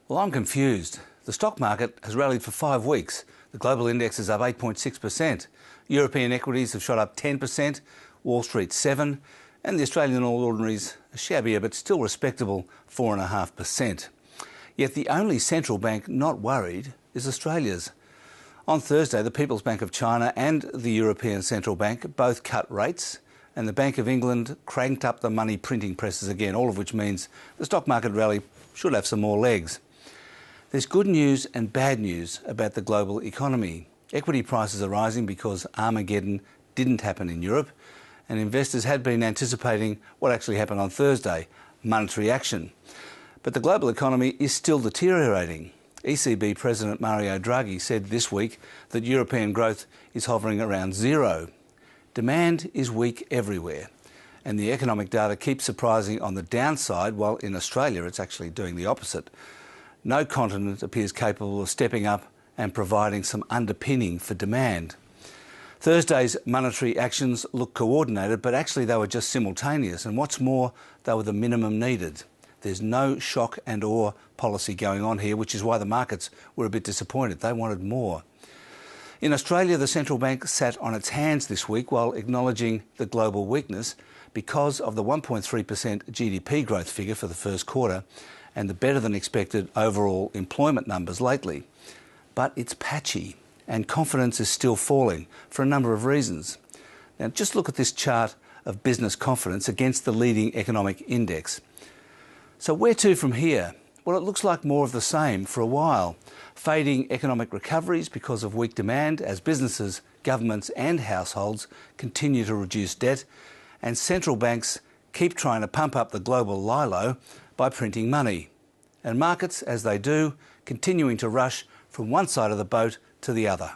Well, I'm confused. The stock market has rallied for 5 weeks. The global index is up 8.6%. European equities have shot up 10%, Wall Street 7%, and the Australian All Ordinaries are shabbier but still respectable 4.5%. Yet the only central bank not worried is Australia's. On Thursday, the People's Bank of China and the European Central Bank both cut rates, and the Bank of England cranked up the money printing presses again, all of which means the stock market rally should have some more legs. There's good news and bad news about the global economy. Equity prices are rising because Armageddon didn't happen in Europe, and investors had been anticipating what actually happened on Thursday, monetary action. But the global economy is still deteriorating. ECB President Mario Draghi said this week that European growth is hovering around zero. Demand is weak everywhere, and the economic data keeps surprising on the downside, while in Australia it's actually doing the opposite. No continent appears capable of stepping up and providing some underpinning for demand. Thursday's monetary actions look coordinated, but actually they were just simultaneous, and what's more, they were the minimum needed. There's no shock and awe policy going on here, which is why the markets were a bit disappointed. They wanted more. In Australia, the central bank sat on its hands this week while acknowledging the global weakness because of the 1.3% GDP growth figure for the first quarter and the better-than-expected overall employment numbers lately. But it's patchy, and confidence is still falling for a number of reasons. Now, just look at this chart of business confidence against the leading economic index. So where to from here? Well, it looks like more of the same for a while. Fading economic recoveries because of weak demand as businesses, governments and households continue to reduce debt, and central banks keep trying to pump up the global lilo by printing money. And markets, as they do, continuing to rush from one side of the boat to the other.